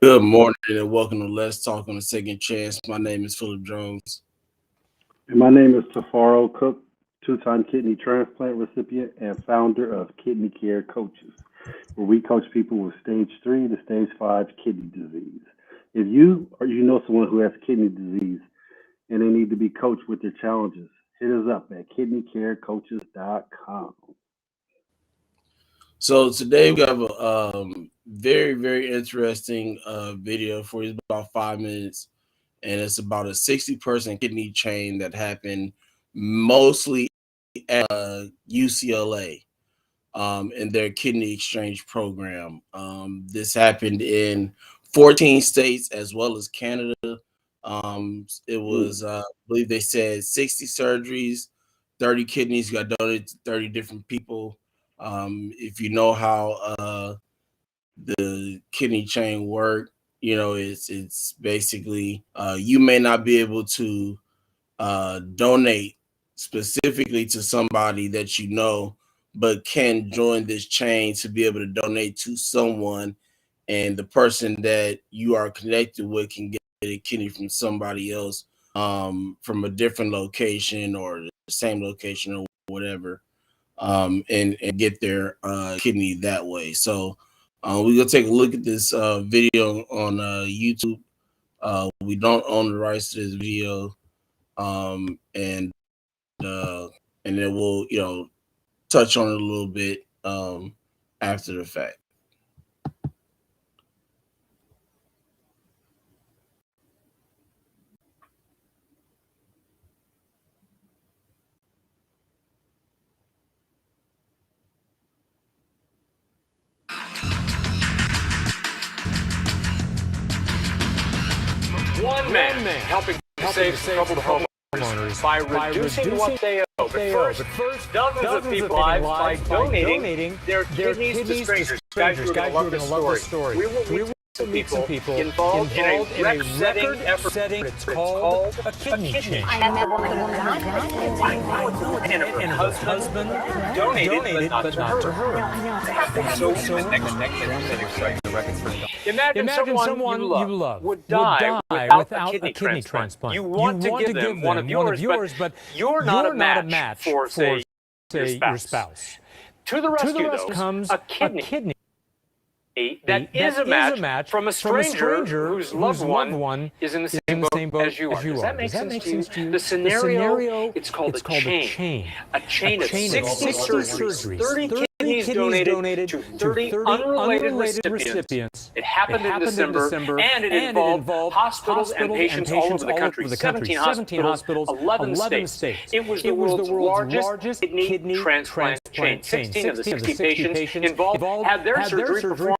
Good morning and welcome to Let's Talk on a Second Chance. My name is Philip Jones. And my name is Tafaro Cook, two-time kidney transplant recipient and founder of Kidney Care Coaches, where we coach people with stage 3 to stage 5 kidney disease. If you or you know someone who has kidney disease and they need to be coached with their challenges, hit us up at kidneycarecoaches.com. So today we have a very, very interesting video for you. It's about 5 minutes, and it's about a 60-person kidney chain that happened mostly at UCLA in their kidney exchange program. This happened in 14 states as well as Canada. It was, I believe they said 60 surgeries, 30 kidneys got donated to 30 different people. If you know how the kidney chain work, you know, it's basically you may not be able to donate specifically to somebody that you know, but can join this chain to be able to donate to someone, and the person that you are connected with can get a kidney from somebody else from a different location or the same location or whatever. And get their kidney that way. So we're gonna take a look at this video on YouTube. We don't own the rights to this video, and then we'll touch on it a little bit after the fact. One man helping save troubled homeowners by reducing what they owe. But first, dozens of people's lives by donating their kidneys to strangers. Guys, you're going to love this story. We will meet some people involved in a record-setting effort. It's called a kidney chain. And her husband donated, but not to her. Imagine someone you love would die without a kidney transplant. You want to give them one of yours, but you're not a match for, say, your spouse. To the rescue, though, comes a kidney that is a match from a stranger whose loved one is in the same boat as you are. Does that make sense to you? The scenario, it's called a chain. A chain of 60 surgeries, 30 kidneys donated to 30 unrelated recipients. It happened in December, and it involved hospitals and patients all over the country. 17 hospitals, 11 states. It was the world's largest kidney transplant chain. 16 of the 60 patients involved had their surgery performed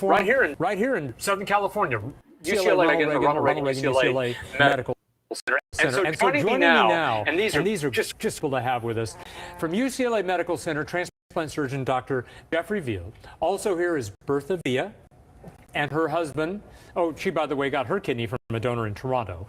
right here in Southern California. UCLA, Ronald Reagan UCLA Medical Center. And so joining me now, and these are just cool to have with us, from UCLA Medical Center, transplant surgeon Dr. Jeffrey Veal. Also here is Bertha Villa and her husband. Oh, she, by the way, got her kidney from a donor in Toronto.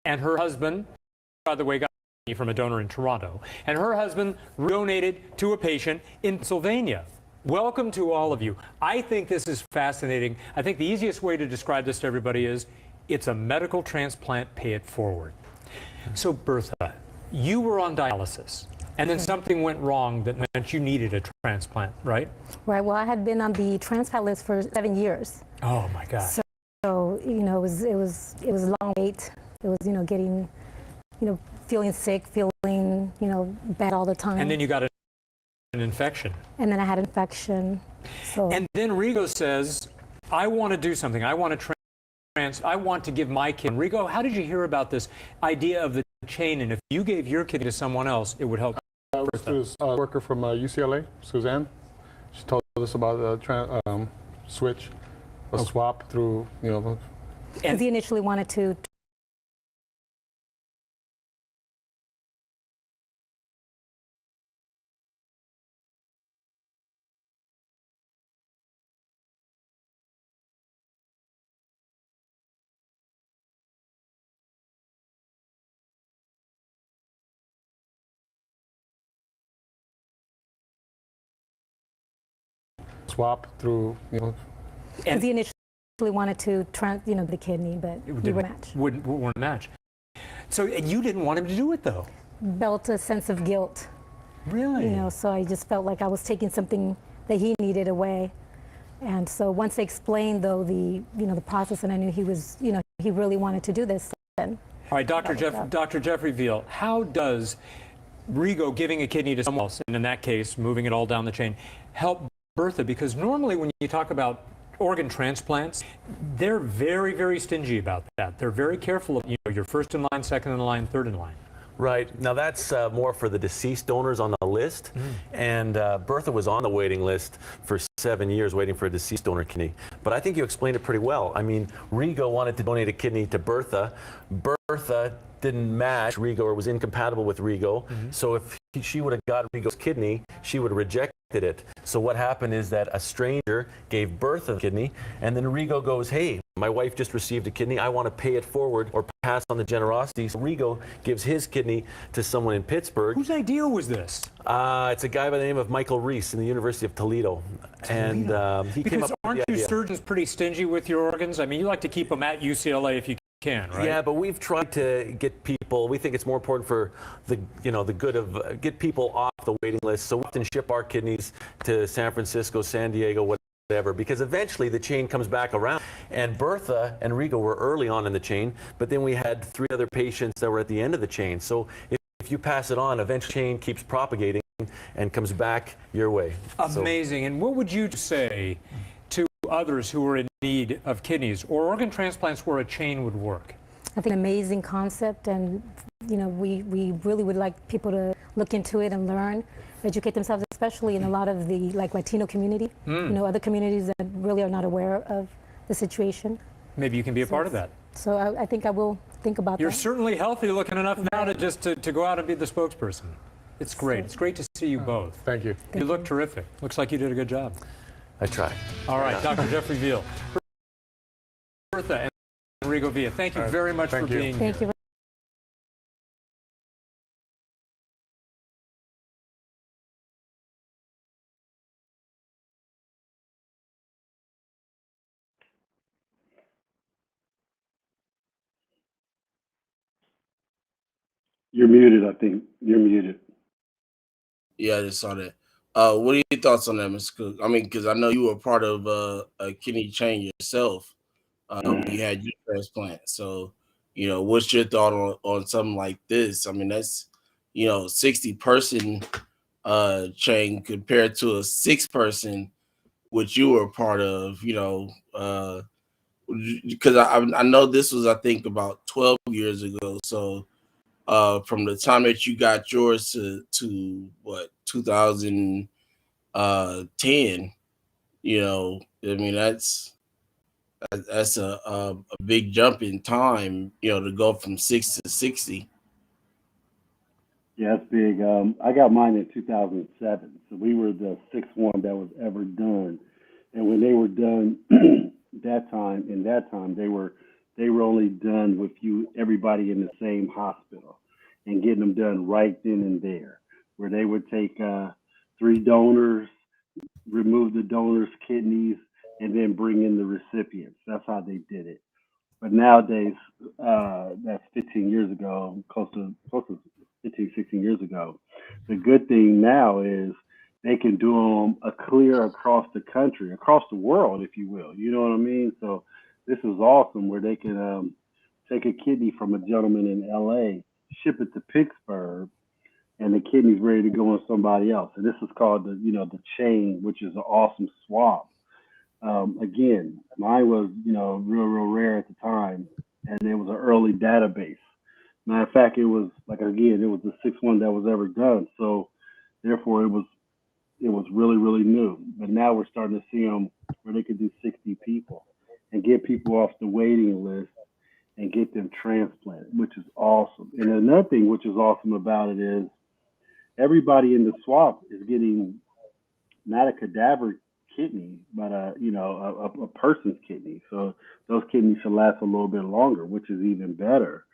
And her husband, by the way, got from a donor in Toronto. And her husband donated to a patient in Pennsylvania. Welcome to all of you. I think this is fascinating. I think the easiest way to describe this to everybody is it's a medical transplant, pay it forward. So Bertha, you were on dialysis, and then something went wrong that meant you needed a transplant, right? Right. Well, I had been on the transplant list for 7 years. Oh my God. So you know, it was a long wait. It was, getting, feeling sick, feeling, bad all the time. And then you got an infection. And then I had an infection. So. And then Rigo says, I want to do something. I want to give my kid. Rigo, how did you hear about this idea of the chain? And if you gave your kidney to someone else, it would help. This was a worker from UCLA, Suzanne. She told us about the switch, a swap through, And he initially wanted to swap through, And he initially wanted to, the kidney, but we wouldn't match. So you didn't want him to do it, though. Felt a sense of guilt. Really? So I just felt like I was taking something that he needed away. And so once they explained, though, the process, and I knew he was, he really wanted to do this. Then. All right, Dr. Jeffrey Veal, how does Rigo giving a kidney to someone else, and in that case, moving it all down the chain, help Bertha? Because normally when you talk about organ transplants, they're very, very stingy about that. They're very careful of, you're first in line, second in line, third in line. Right. Now that's more for the deceased donors on the list. And Bertha was on the waiting list for 7 years waiting for a deceased donor kidney. But I think you explained it pretty well. I mean, Rigo wanted to donate a kidney to Bertha. Bertha didn't match Rigo or was incompatible with Rigo. So if she would have got Rigo's kidney, she would have rejected it. So what happened is that a stranger gave Bertha a kidney, and then Rigo goes, hey, my wife just received a kidney. I want to pay it forward or pass on the generosity. So Rigo gives his kidney to someone in Pittsburgh. Whose idea was this? It's a guy by the name of Michael Reese in the University of Toledo. And he came up with aren't the you idea. surgeons pretty stingy with your organs? I mean, you like to keep them at UCLA if you can, right? Yeah, but we've tried to get people, we think it's more important for the good of, get people off the waiting list. So we often ship our kidneys to San Francisco, San Diego, whatever, because eventually the chain comes back around. And Bertha and Rigo were early on in the chain, but then we had 3 other patients that were at the end of the chain. So if you pass it on, eventually the chain keeps propagating and comes back your way. Amazing. And what would you say to others who are in need of kidneys or organ transplants where a chain would work? I think an amazing concept, and we really would like people to look into it and learn, educate themselves, especially in a lot of the Latino community, other communities that really are not aware of the situation. Maybe you can be a part of that. So I think I will think about You're that. certainly healthy looking enough now to go out and be the spokesperson. It's great. It's great to see you both. Thank you. You look terrific. Looks like you did a good job. I tried. All right, Dr. Jeffrey Veal. Bertha and Rigo Villa, thank you very much for being here. Thank you. You're muted. I think you're muted. Yeah, I just saw that. What are your thoughts on that, Mr. Cook? I mean, because I know you were part of a kidney chain yourself when you had your transplant. So, what's your thought on something like this? I mean, that's 60-person chain compared to a 6-person, which you were a part of. Because I know this was, I think, about 12 years ago. So from the time that you got yours to what 2010, I mean that's a big jump in time, to go from 6 to 60. Yeah, that's big. I got mine in 2007, so we were the sixth one that was ever done. And when they were done, that time they were only done with everybody in the same hospital, and getting them done right then and there, where they would take 3 donors, remove the donors' kidneys, and then bring in the recipients. That's how they did it. But nowadays, that's 15 years ago, close to 15, 16 years ago. The good thing now is they can do them a clear across the country, across the world, if you will. You know what I mean? So this is awesome where they can take a kidney from a gentleman in LA, ship it to Pittsburgh, and the kidney's ready to go on somebody else. And this is called the chain, which is an awesome swap. Again, mine was, real rare at the time, and it was an early database. Matter of fact, it was like again, it was the sixth one that was ever done. So therefore, it was really new. But now we're starting to see them where they could do 60 people and get people off the waiting list and get them transplanted, which is awesome. And another thing which is awesome about it is everybody in the swap is getting not a cadaver kidney, but a person's kidney. So those kidneys should last a little bit longer, which is even better.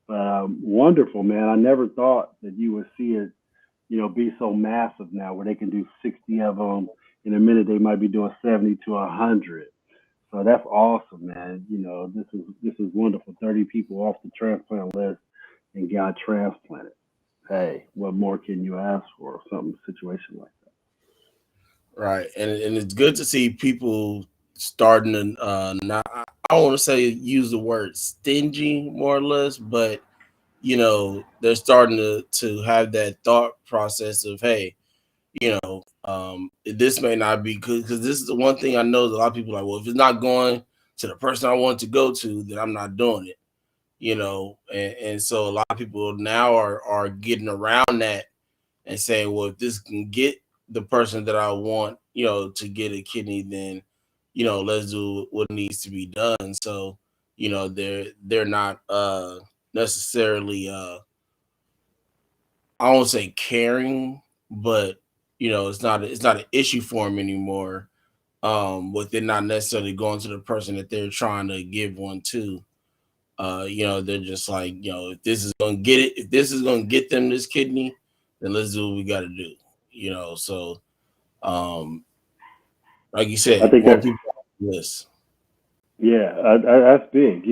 But wonderful, man. I never thought that you would see it, be so massive now, where they can do 60 of them in a minute. They might be doing 70 to 100. So that's awesome, man. This is wonderful. 30 people off the transplant list and got transplanted. Hey, what more can you ask for? Something situation like that. Right, and it's good to see people starting to not. I don't want to say use the word stingy, more or less, but they're starting to have that thought process of, hey, this may not be good, because this is the one thing I know that a lot of people are like, well, if it's not going to the person I want to go to, then I'm not doing it. And so a lot of people now are getting around that and saying, well, if this can get the person that I want, to get a kidney, then, let's do what needs to be done. So, they're not necessarily I won't say caring, but it's not an issue for them anymore. With it not necessarily going to the person that they're trying to give one to. They're just like, if this is gonna get it, if this is gonna get them this kidney, then let's do what we got to do. So um, like you I said, think more that's people on this. Yeah, that's big.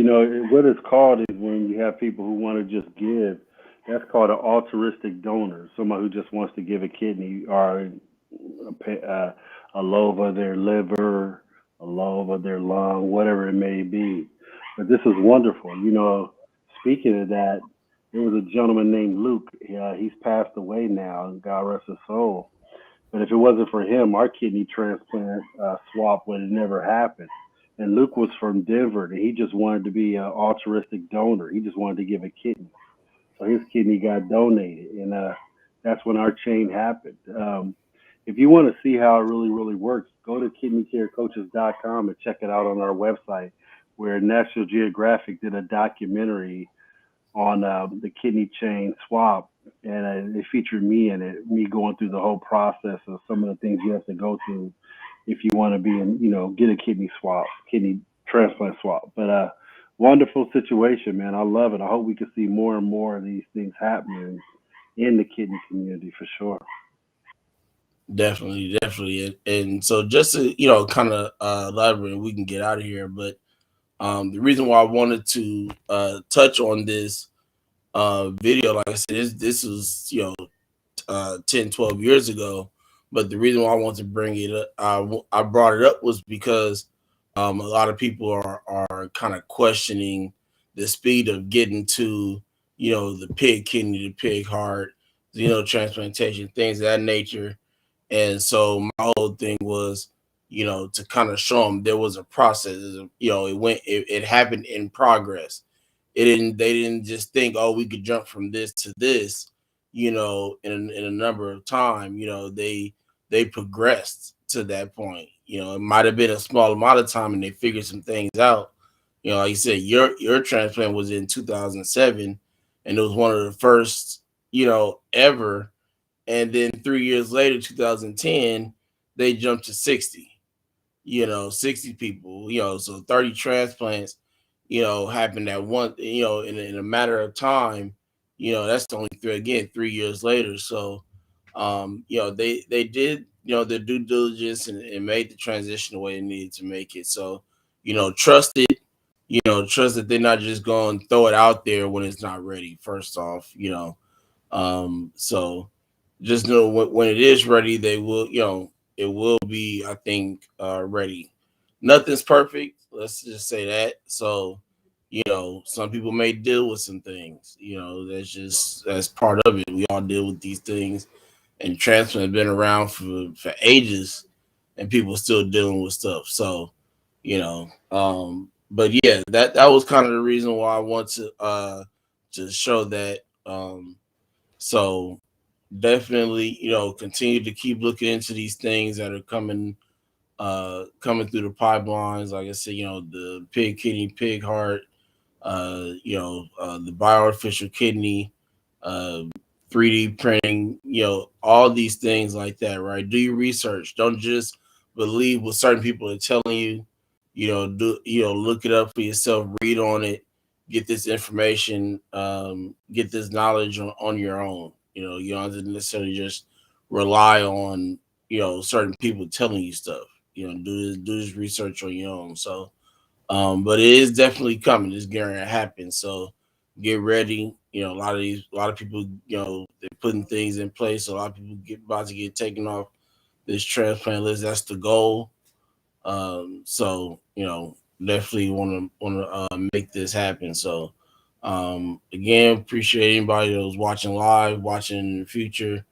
What it's called is when you have people who want to just give. That's called an altruistic donor. Somebody who just wants to give a kidney or a lobe of their liver, a lobe of their lung, whatever it may be. But this is wonderful. Speaking of that, there was a gentleman named Luke. He's passed away now, and God rest his soul. But if it wasn't for him, our kidney transplant swap would have never happened. And Luke was from Denver, and he just wanted to be an altruistic donor. He just wanted to give a kidney. So his kidney got donated, and that's when our chain happened. If you want to see how it really works, go to kidneycarecoaches.com and check it out on our website, where National Geographic did a documentary on the kidney chain swap, and it featured me in it, me going through the whole process of some of the things you have to go through if you want to be in, get a kidney transplant swap. But wonderful situation, man. I love it. I hope we can see more and more of these things happening in the kidney community for sure. Definitely. And so just to, kind of elaborate, we can get out of here. But the reason why I wanted to touch on this video. Like I said, this was 10, 12 years ago. But the reason why I want to bring it up, I brought it up was because a lot of people are kind of questioning the speed of getting to the pig kidney, the pig heart, transplantation, things of that nature. And so my whole thing was, to kind of show them there was a process. It happened in progress. They didn't just think, oh, we could jump from this to this, in a number of time. They progressed to that point. It might have been a small amount of time and they figured some things out. Like you said, your transplant was in 2007 and it was one of the first, ever. And then 3 years later, 2010, they jumped to 60. 60 people, so 30 transplants, happened at one, in a matter of time. That's only 3 years later. So, they did, their due diligence and made the transition the way they needed to make it. So, trust it, trust that they're not just going to throw it out there when it's not ready, first off, so just know when it is ready, they will, it will be, I think, ready. Nothing's perfect. Let's just say that. So, some people may deal with some things. That's part of it. We all deal with these things, and transplant has been around for ages, and people still dealing with stuff. So, but yeah, that was kind of the reason why I want to show that. So definitely, continue to keep looking into these things that are coming through the pipelines. Like I said, the pig kidney, pig heart, the bioartificial kidney, uh, 3D printing, all these things like that, right? Do your research. Don't just believe what certain people are telling you. Look it up for yourself, read on it, get this information, get this knowledge on your own. You don't have to necessarily just rely on, certain people telling you stuff. Do this research on your own. So, but it is definitely coming. It's going to happen. So get ready. A lot of people, they're putting things in place. So a lot of people about to get taken off this transplant list. That's the goal. So definitely want to make this happen. So again, appreciate anybody that was watching live, watching in the future.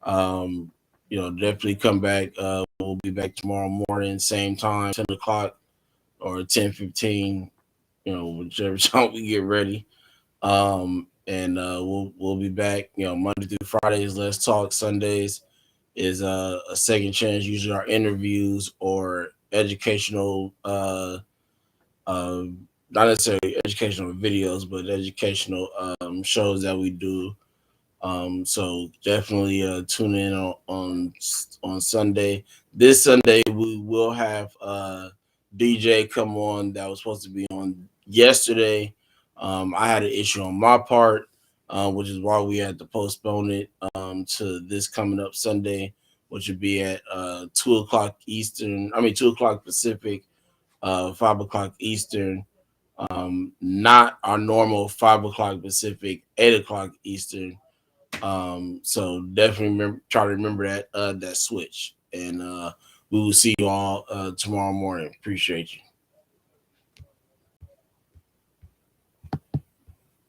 Definitely come back. We'll be back tomorrow morning, same time, 10 o'clock or 10:15. Whichever time we get ready. And we'll be back. Monday through Fridays. Let's talk. Sundays is a second chance. Usually our interviews or educational, not necessarily educational videos, but educational shows that we do. So definitely tune in on Sunday. This Sunday we will have DJ come on that was supposed to be on yesterday. I had an issue on my part, which is why we had to postpone it to this coming up Sunday, which would be at 2 o'clock Eastern. 2 o'clock Pacific, 5 o'clock Eastern. Not our normal 5 o'clock Pacific, 8 o'clock Eastern. So definitely try to remember that switch, and we will see you all tomorrow morning. Appreciate you.